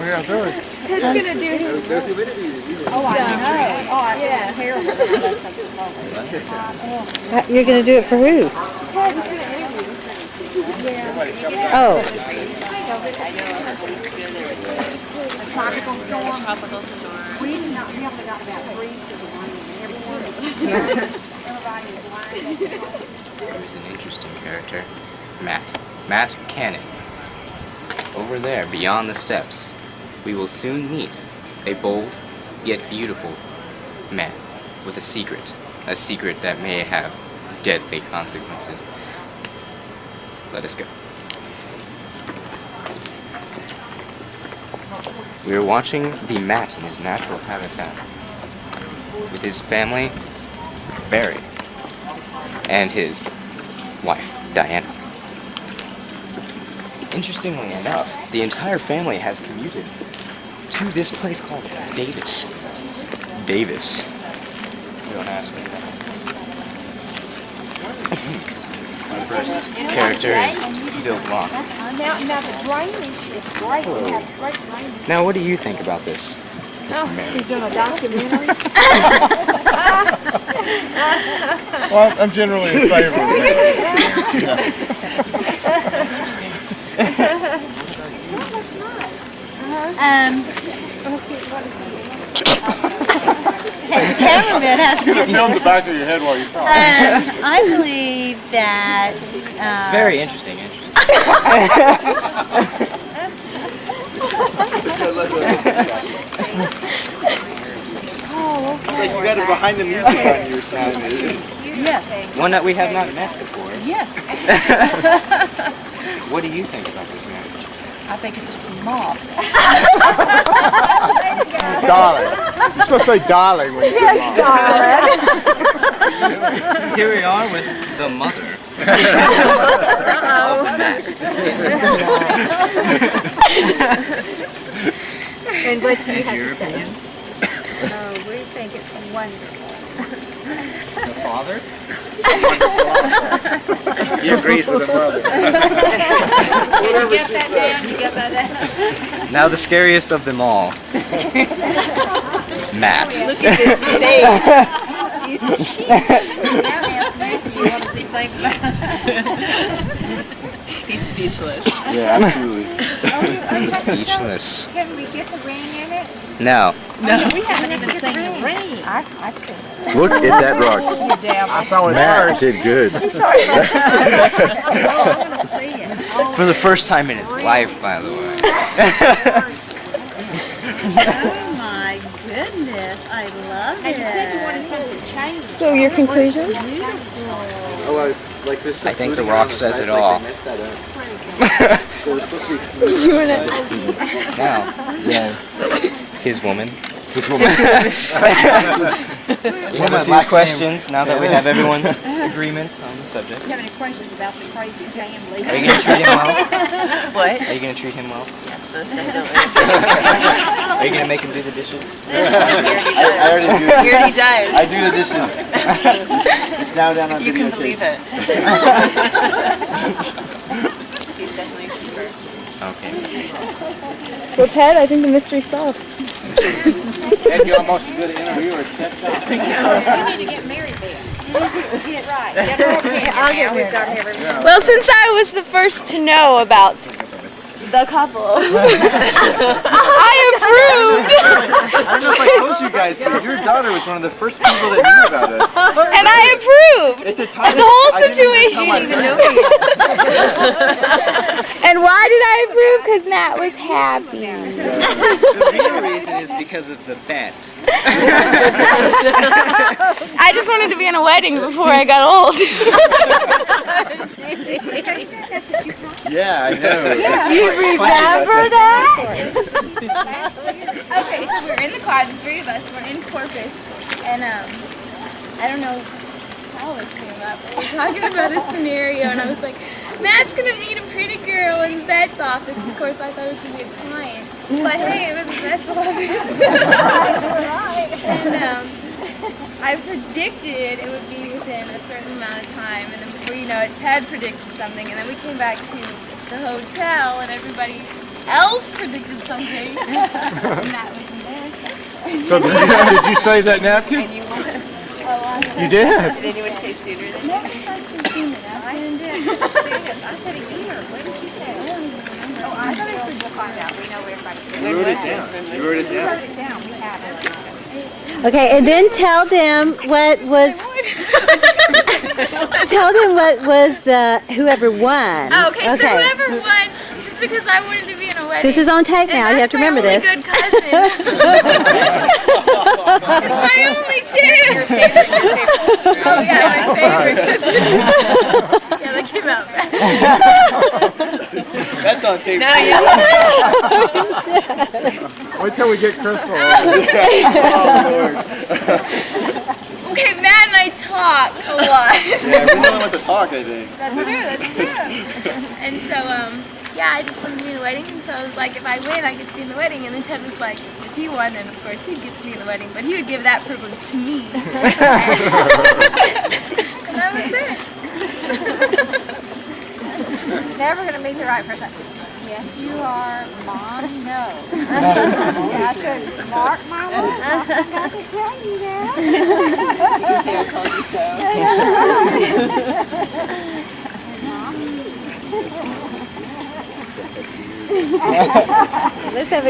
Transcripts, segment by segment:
Yeah, do it. Who's gonna do his? Oh, I know. Oh, yeah. Terrible. You're going to do it for who? Oh. Tropical storm. Tropical storm. We only got about 3 because of rain. Everybody was lying. Who's an interesting character? Matt Cannon. Over there, beyond the steps, we will soon meet a bold yet beautiful man with a secret that may have deadly consequences. Let us go. We are watching the Matt in his natural habitat with his family, Barry, and his wife, Diana. Interestingly enough, the entire family has commuted to this place called Davis. Davis. Don't ask me. Our first character is Bill Blanc. Now the drainage is great. We have great drainage. Now, what do you think about this marriage? He's doing a documentary. Well, I'm generally in favor of Cameraman has You could film the back of your head while you talk. I believe that Very interesting. It's like you got it behind the music on you or something. yes, One that we have not met before. yes. What do you think about this marriage? I think it's just mob. Darling. You're supposed to say darling when you say mom. Here we are with the mother. And what do you have Your to say? opinions? Oh, we think it's wonderful. The father? He agrees with the mother. You get that down, you get that down. Now the scariest of them all. Matt. Look at his face. He's a sheep. Now ask nephew, what does he think about it? He's speechless. Yeah, absolutely. Speechless. Can we get the ring in it? No. No. We haven't even seen the ring. I've seen it. Look at that rock. You damn. I saw it Matt first. did good. I want to see it. For the first time in his life, by the way. Oh my goodness, I love And you said you it. wanted something changed. So your conclusion? Oh, like this. I think The Rock says it all. You want to... Now, Yeah. his woman. This woman. One of my questions, now that we have everyone's agreement on the subject. Do you have any questions about the crazy family? Are you going to treat him well? What? Are you going to treat him well? Yes, most definitely. Are you going to make him do the dishes? He already I already do does. it. He already does. I do the dishes. It's now down on You can videotape. believe it. He's definitely a keeper. Okay. Well, Ted, I think the mystery's solved. Ed, you almost a good interviewer. You need to get married then. Get right. Get her opinion now. We've got everyone. Well, since I was the first to know about the couple, I approved, I don't know if I told you guys, but your daughter was one of the first people that knew about us. and I approved At the time, the whole I didn't even tell my situation. parents. And why did I approve? Because Matt was happy. The real reason is because of the bet. I just wanted to be in a wedding before I got old. Yeah, I know. You remember that? Okay, so we're in the car, the three of us, we're in Corpus, and I don't know how this came up, but we're talking about a scenario, and I was like, Matt's gonna meet a pretty girl in the vet's office. Of course, I thought it was gonna be a client, but hey, it was the vet's office. And I predicted it would be within a certain amount of time, and then before you know it, Ted predicted something, and then we came back to the hotel, and everybody else predicted something. Matt wasn't there. So did you save that napkin? And you won. You did? Did anyone say sooner than Never actually seen it. I didn't do it. Serious. I said a year. What did you say? Oh, I thought I said we'll find out. We know what everybody said. When wrote was it this? down. When You was wrote this? it We down. wrote it down. We have it. Okay, and then tell them what was the whoever won. Oh, okay, so whoever won, just because I wanted to be in a wedding. This is on tape now. You have to remember this. Good cousin. It's my only chance. Oh yeah, my favorite cousin. Yeah, that came out bad. That's on tape. No, you Wait till we get Crystal. Oh, Lord. Okay, Matt and I talk a lot. Yeah, we're the only ones to talk, I think. That's true. And so, yeah, I just wanted to be in a wedding, and so I was like, if I win, I get to be in the wedding. And then Ted was like, if he won, then of course he'd get to be in the wedding, but he would give that privilege to me. And that was it. Never going to meet the right person. Yes, you are. Mom, no. I said, mark my words. I forgot to tell you that. I called you so. Let's have a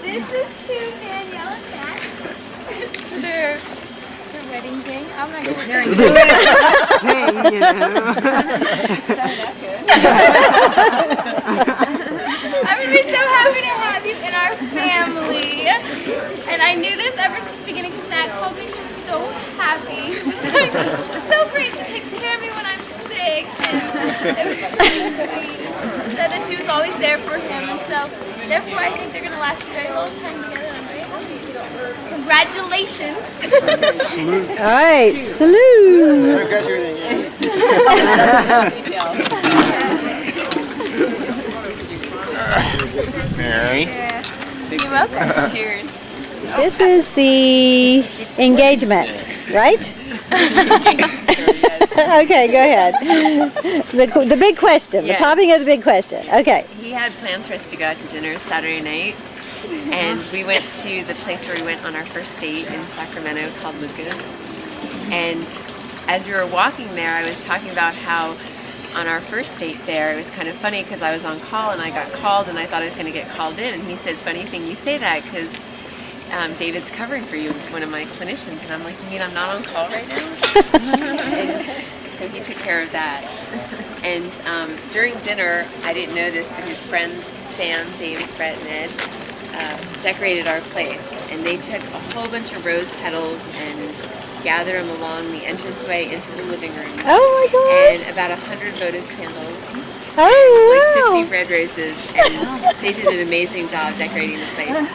This is to Danielle and Matt for their wedding thing. I'm not going to I would be so happy to have you in our family. And I knew this ever since the beginning because Matt called me. He was so happy. He was like, she's so great. She takes care of me when I'm sick. And it was just really sweet. Said that she was always there for him. And so, therefore, I think they're going to last a very long time together. I'm very happy. Congratulations. All right, salute. We're graduating. Mary. You're welcome. Cheers. This is the engagement, right? Okay, go ahead. The big question, the Yes. popping of the big question. Okay. He had plans for us to go out to dinner Saturday night, and we went to the place where we went on our first date in Sacramento called Lucas. And as we were walking there, I was talking about how on our first date there, it was kind of funny because I was on call and I got called and I thought I was going to get called in. And he said, funny thing you say that because David's covering for you, one of my clinicians. And I'm like, you mean I'm not on call right now? And so he took care of that. And during dinner, I didn't know this, but his friends, Sam, James, Brett, and Ed, decorated our place. And they took a whole bunch of rose petals and gathered them along the entranceway into the living room. Oh my gosh. And about 100 votive candles. Oh, Like wow. 50 red roses, and they did an amazing job decorating the place.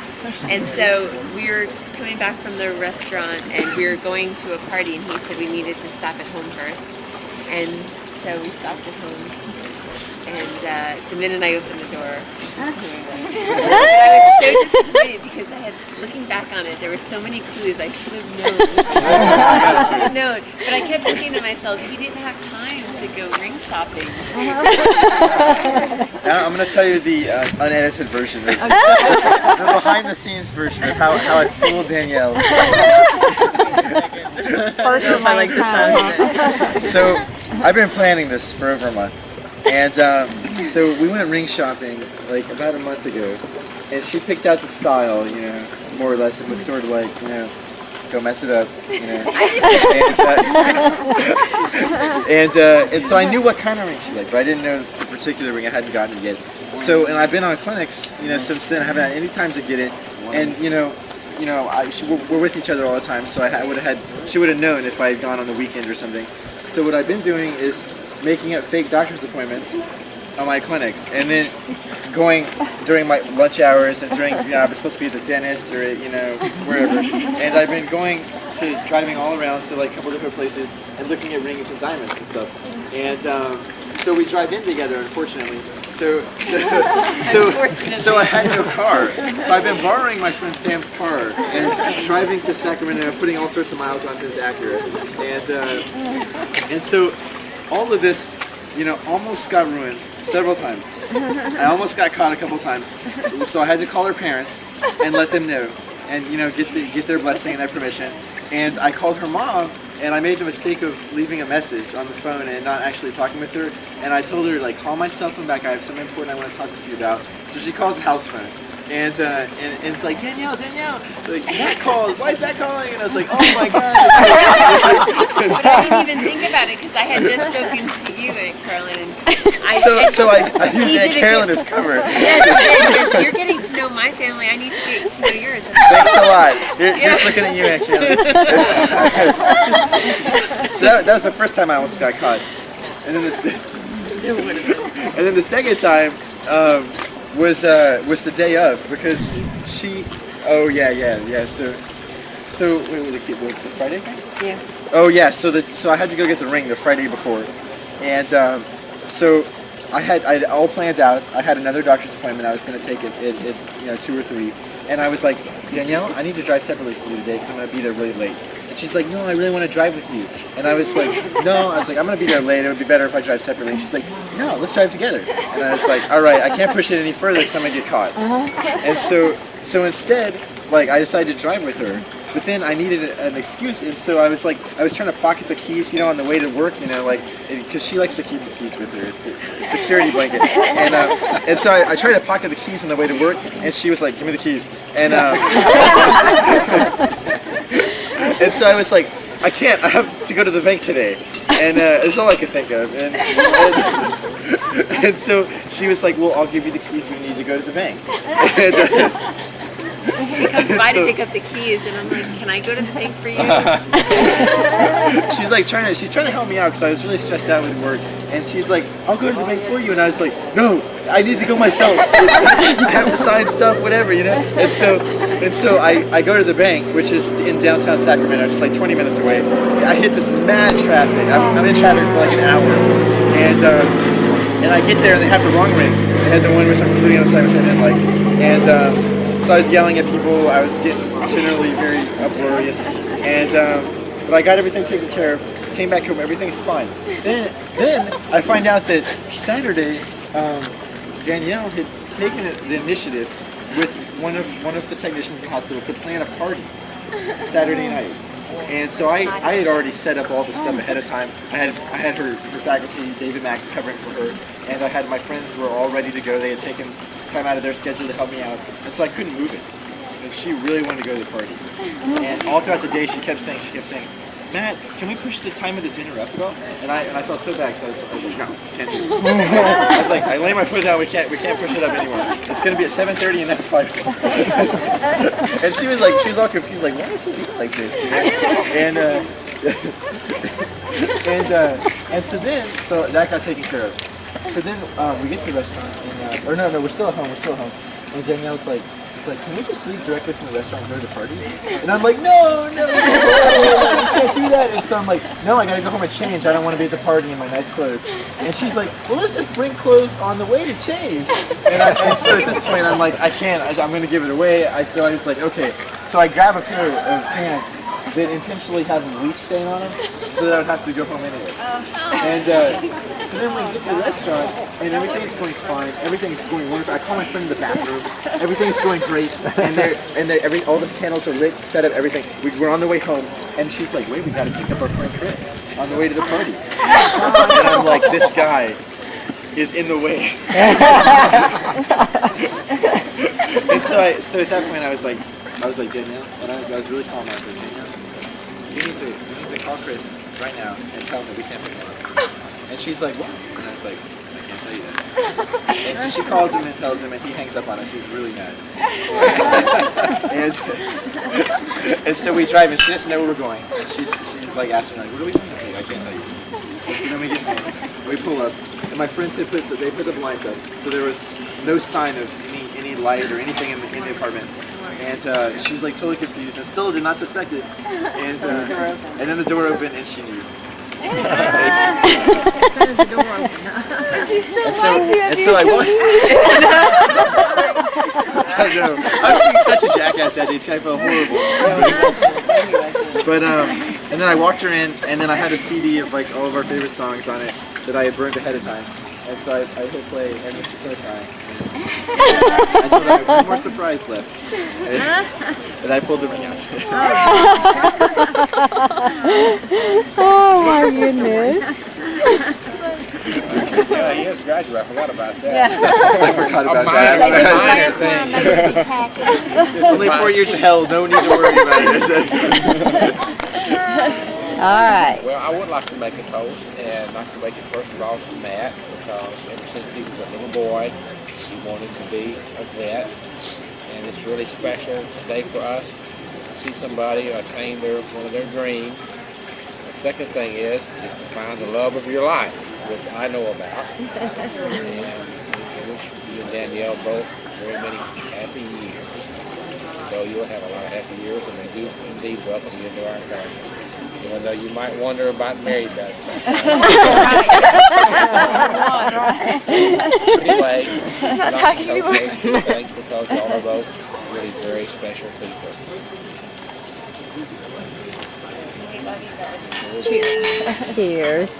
And so we were coming back from the restaurant, and we were going to a party, and he said we needed to stop at home first. And so we stopped at home, and the minute I opened the door, I was so disappointed because I had, looking back on it, there were so many clues I should have known. I should have known. But I kept thinking to myself, he didn't have time to go ring shopping. Now I'm going to tell you the unedited version, the behind-the-scenes version of how I fooled Danielle. I like the sound of it. So I've been planning this for over a month, and so we went ring shopping like about a month ago, and she picked out the style, you know, more or less. It was sort of like, you know, don't mess it up, you know. And so I knew what kind of ring she liked, but I didn't know the particular ring. I hadn't gotten it yet. So, and I've been on clinics, you know, since then. I haven't had any time to get it, and we're with each other all the time. So she would have known if I had gone on the weekend or something. So what I've been doing is making up fake doctor's appointments on my clinics, and then going during my lunch hours and during, you know, I was supposed to be at the dentist or, you know, wherever. And I've been driving all around to like a couple different places and looking at rings and diamonds and stuff. And so we drive in together, unfortunately. So I had no car. So I've been borrowing my friend Sam's car and driving to Sacramento and putting all sorts of miles on his Acura. And so all of this almost got ruined several times. I almost got caught a couple times. So I had to call her parents and let them know, and get their blessing and their permission. And I called her mom, and I made the mistake of leaving a message on the phone and not actually talking with her. And I told her, like, call my cell phone back. I have something important I want to talk with you about. So she calls the house phone. And it's like, Danielle, like, Matt called, why is Matt calling? And I was like, oh my God. But I didn't even think about it because I had just spoken to you, Aunt Carolyn. And So I used Aunt Carolyn as cover. Yes, because you're getting to know my family. I need to get to know yours. Thanks a lot. Here's looking at you, Aunt Carolyn. So that was the first time I almost got caught. And then the second time was the day of, because she. Oh yeah. So wait, the Friday thing? Yeah. Oh yeah. So I had to go get the ring the Friday before, and so I had all plans out. I had another doctor's appointment. I was going to take it at 2 or 3, and I was like, Danielle, I need to drive separately from you today because I'm going to be there really late. And she's like, no, I really want to drive with you. And I was like, no. I was like, I'm going to be there late. It would be better if I drive separately. And she's like, no, let's drive together. And I was like, all right, I can't push it any further because I'm going to get caught. And so instead, like, I decided to drive with her. But then I needed an excuse, and so I was trying to pocket the keys, on the way to work, because she likes to keep the keys with her. It's a security blanket. And so I tried to pocket the keys on the way to work, and she was like, give me the keys. And and so I was like, I can't, I have to go to the bank today. And it's all I could think of. And so she was like, well, I'll give you the keys when you need to go to the bank. He comes by to pick up the keys, and I'm like, can I go to the bank for you? She's trying to help me out because I was really stressed out with work, and she's like, I'll go to the bank for you, and I was like, no, I need to go myself. I have to sign stuff, whatever, And so I go to the bank, which is in downtown Sacramento, just like 20 minutes away. I hit this mad traffic. I'm in traffic for like an hour, and I get there and they have the wrong ring. They had the one with the fluting on the side, which I didn't like, and so I was yelling at people. I was getting generally very uproarious, but I got everything taken care of. Came back home, everything's fine. Then I find out that Saturday, Danielle had taken the initiative with one of the technicians in the hospital to plan a party Saturday night. And so I had already set up all the stuff ahead of time. I had her faculty, David Max, covering for her, and I had my friends were all ready to go. They had taken time out of their schedule to help me out, and so I couldn't move it. And she really wanted to go to the party. And all throughout the day, she kept saying, Matt, can we push the time of the dinner up at all? And I felt so bad, so I was like, no, can't do it. I was like, I lay my foot down, we can't push it up anymore. It's gonna be at 7:30 and that's fine. And she was all confused, like, why is he doing like this? And so that got taken care of. So then we get to the restaurant, and, or no, we're still at home. And Danielle's like, can we just leave directly from the restaurant and go to the party? And I'm like, no, you can't do that. And so I'm like, no, I gotta go home and change. I don't want to be at the party in my nice clothes. And she's like, well, let's just bring clothes on the way to change. And so at this point, I'm like, I can't. I'm gonna give it away. So I was like, okay. So I grab a pair of pants that intentionally have a bleach stain on them, so that I would have to go home anyway. And so then we get to the restaurant, and everything's going fine. Everything's going wonderful. I call my friend in the bathroom. Everything's going great, and all the candles are lit, set up, everything. We're on the way home, and she's like, "Wait, we got to pick up our friend Chris on the way to the party." And I'm like, "This guy is in the way." And so at that point, I was like, Danielle, and I was really calm. I was like, Danielle, you need to call Chris right now and tell him that we can't pick him up. And she's like, what? And I was like, I can't tell you that. And so she calls him and tells him, and he hangs up on us. He's really mad. And so we drive, and she doesn't know where we're going. And she's like asking, like, what are we doing? I can't tell you. And so then we get home, we pull up, and my friends they put the blinds up, so there was no sign of any light or anything in the apartment. And she was like totally confused and still did not suspect it. And then the door opened and she knew. As soon as the door opened. She still And so I walked. I know. I was being such a jackass that day too. I felt horrible. But and then I walked her in, and then I had a CD of like all of our favorite songs on it. that I had burned ahead of time. And so I hit play, and then she started crying. I told her I had one more surprise left. And I pulled the ring out. Oh my goodness. Yeah, he has graduated. I forgot about that. I forgot about that. It's only 4 years of hell. No need to worry about it. All right. Well, I would like to make a toast, and I'd like to make it first of all to Matt, because ever since he was a little boy, he wanted to be a vet, and it's really special today for us to see somebody attain one of their dreams. The second thing is to find the love of your life, which I know about, and I wish you and Danielle both very many happy years. So you'll have a lot of happy years, and we do indeed welcome you into our family. Even though you might wonder about married bed. Anyway, I'm not talking anymore. Thanks, because y'all are both really very special people. Cheers.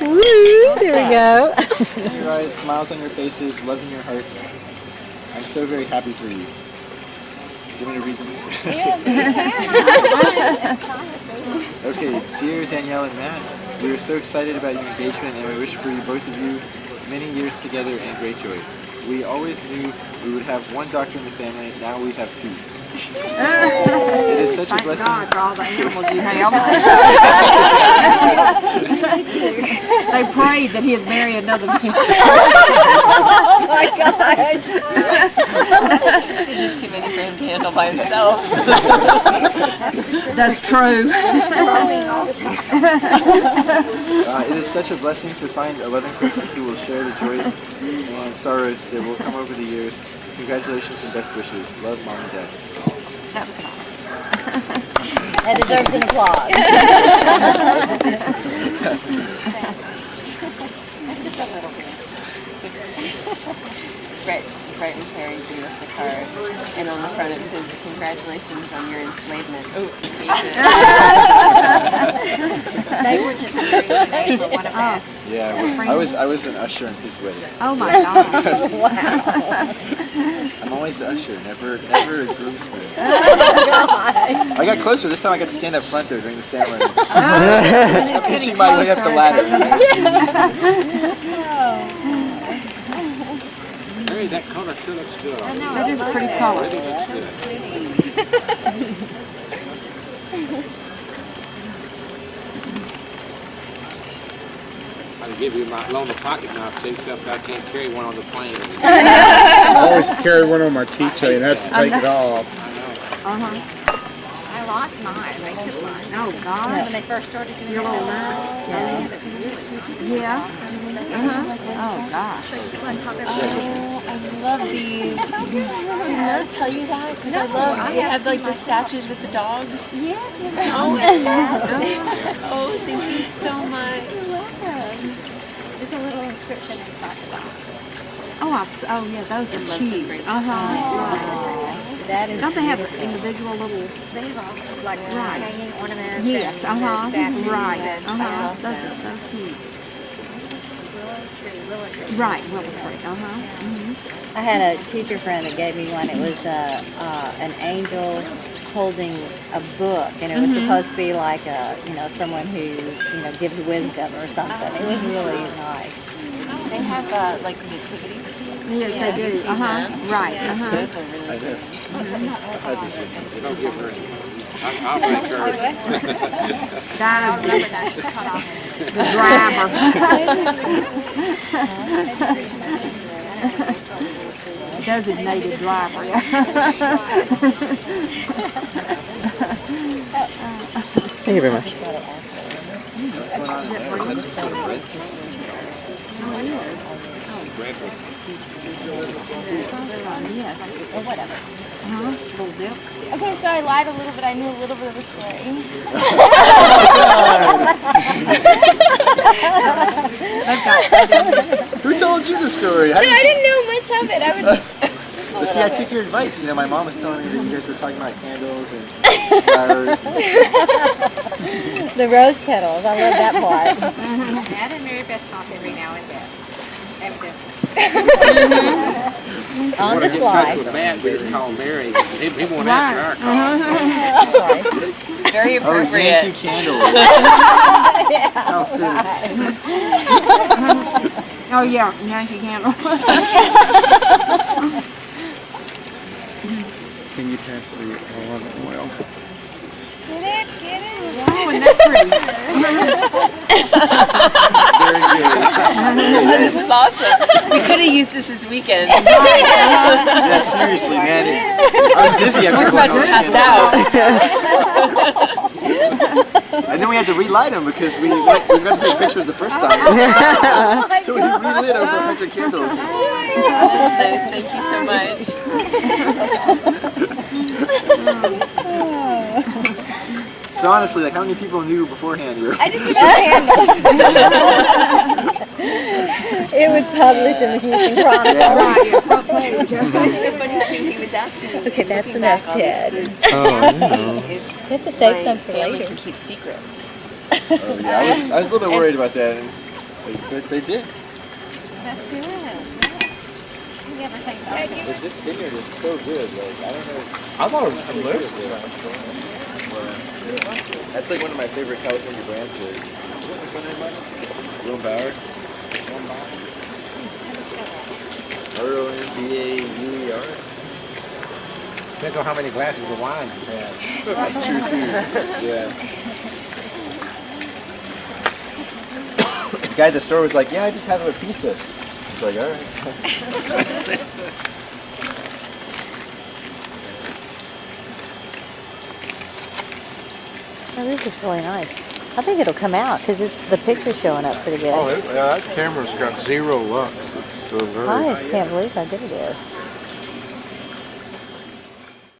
Woo, there we go. Your eyes, smiles on your faces, love in your hearts. I'm so very happy for you. Do you want me to read them? Okay, dear Danielle and Matt, we are so excited about your engagement, and we wish for you, both of you, many years together and great joy. We always knew we would have one doctor in the family. Now we have two. It is such a blessing. God for all the animals you have. They prayed that he'd marry another man. Oh my gosh. There's just too many for him to handle by himself. That's true. It is such a blessing to find a loving person who will share the joys and sorrows that will come over the years. Congratulations and best wishes. Love, Mom and Dad. That was nice. That deserves an applause. That's just a little bit. Brett and Carrie threw us a card, and on the front it says, "Congratulations on your enslavement." Oh, They were just very for one of us. Yeah, I was an usher in his wedding. Oh my God. Wow. I'm always the usher, never a groomsman. I got closer. This time I got to stand up front there during the ceremony. I'm pitching my way up the ladder. Hey, that color sure looks good. I know, that is a pretty color. It looks good. I'll give you my loan the pocket knife too, except I can't carry one on the plane. I always carry one on my keychain. I have to take it off. I lost mine. They took mine. Oh God. When they first started doing your little knife. Yeah. Oh gosh. Oh, I love these. Did I tell you that? Because I love. They have like the statues with the dogs. Yes. Oh, oh, thank you so much. You're welcome. There's a little inscription inside the box. Oh, yeah, those are cute. That is Don't they have individual little? They have all like hanging ornaments. Yes, and statues right. and Those are so cute. Willow tree. Right, willow tree. I had a teacher friend that gave me one. It was an angel holding a book, and it was supposed to be like someone who gives wisdom or something. It was really nice. They have like nativity scenes. Yes, they do. You've seen them? Right. Those are really good. You don't give her any. I'll make her. That is the driver. Designated driver. Thank you very much. What's going on there? Is that some sort of bread? Yes. Or whatever. Little dip. Okay, so I lied a little bit. I knew a little bit of the story. Who told you the story? I didn't know much of it. I would But see, I took your advice. You know, my mom was telling me that you guys were talking about candles and flowers. The rose petals. I love that part. Dad and Mary Beth talk every now and then. On the slide. With Matt, we just call him Mary. He won't answer our call. Sorry. Very Oh, appropriate. Yankee candles. How fitting. Oh yeah, Yankee Candle. Can you pass the olive oil? Get it? Get it? Oh, and that's pretty. Very good. This is awesome. We could have used this this weekend. Yeah, seriously, man. I was dizzy after We're about to pass out. And then we had to relight them because we got to take pictures the first time. So we relit over 100 candles. That's nice. Thank you so much. So honestly, like, how many people knew beforehand you were? I just use candles. It was published in the Houston Chronicle. Right, yeah, front page. It's so funny too. He was asking me. Okay, that's looking enough, back on this Ted. group, Oh, I know. if You have to save my some for family later. can keep secrets. Oh, yeah, I was a little bit worried about that, and they did. That's good. He never thinks Like, this vineyard is so good. Like, I don't know. I thought it was delicious. That's like one of my favorite California brands. Will Bauer. ROMBAUER. Depends on how many glasses of wine you had. That's true too. Yeah. The guy at the store was like, "Yeah, I just have a pizza." It's like, all right. Oh, this is really nice. I think it'll come out because the picture's showing up pretty good. Oh, that camera's got 0 lux. It's so very. I just can't believe how good it is.